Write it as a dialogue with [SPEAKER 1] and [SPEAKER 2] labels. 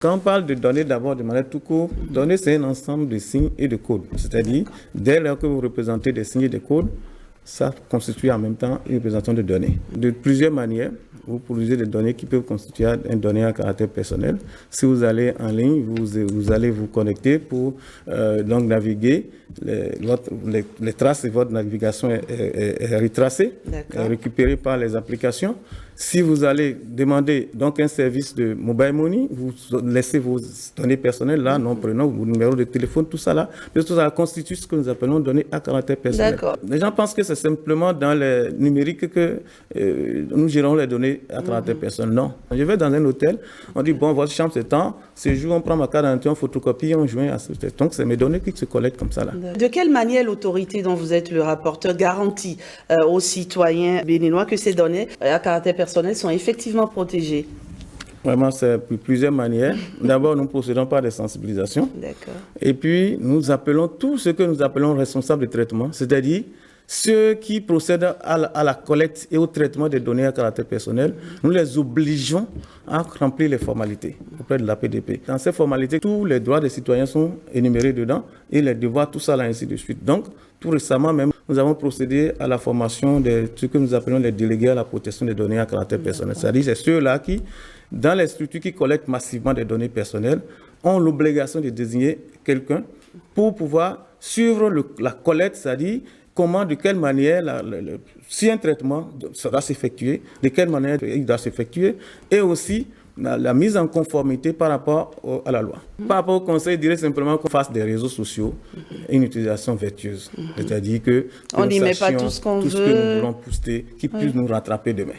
[SPEAKER 1] Quand on parle de données, d'abord, de manière tout court, données, c'est un ensemble de signes et de codes. C'est-à-dire, dès lors que vous représentez des signes et des codes, ça constitue en même temps une représentation de données. De plusieurs manières, vous produisez des données qui peuvent constituer une donnée à caractère personnel. Si vous allez en ligne, vous allez vous connecter pour donc naviguer. Les traces de votre navigation est retracée, récupérée par les applications. Si vous allez demander donc un service de mobile money, vous laissez vos données personnelles là, nom, prénom, vos numéros de téléphone, tout ça là. Tout ça constitue ce que nous appelons données à caractère personnel. Les gens pensent que c'est simplement dans le numérique que nous gérons les données à caractère personnel. Non. Je vais dans un hôtel, on dit bon, votre chambre c'est temps, ce jour on prend ma carte d'identité, on photocopie, on joint à ce. Donc c'est mes données qui se collectent comme ça là.
[SPEAKER 2] De quelle manière l'autorité dont vous êtes le rapporteur garantit aux citoyens béninois que ces données à caractère personnel sont effectivement protégées?
[SPEAKER 1] Vraiment, c'est plusieurs manières. D'abord, nous procédons par des sensibilisations. Et puis, nous appelons tout ce que nous appelons responsables de traitement, c'est-à-dire ceux qui procèdent à la collecte et au traitement des données à caractère personnel. Nous les obligeons à remplir les formalités auprès de la PDP. Dans ces formalités, tous les droits des citoyens sont énumérés dedans et les devoirs, tout ça là, ainsi de suite. Donc, tout récemment même, nous avons procédé à la formation de ce que nous appelons les délégués à la protection des données à caractère personnel. C'est-à-dire c'est ceux-là qui, dans les structures qui collectent massivement des données personnelles, ont l'obligation de désigner quelqu'un pour pouvoir suivre la collecte, c'est-à-dire comment, de quelle manière, si un traitement doit s'effectuer, de quelle manière il doit s'effectuer, et aussi la mise en conformité par rapport à la loi. Par rapport au conseil, je dirais simplement qu'on fasse des réseaux sociaux une utilisation vertueuse. C'est-à-dire que
[SPEAKER 2] on n'y met pas tout ce qu'on veut,
[SPEAKER 1] que nous voulons poster, qui puisse nous rattraper demain.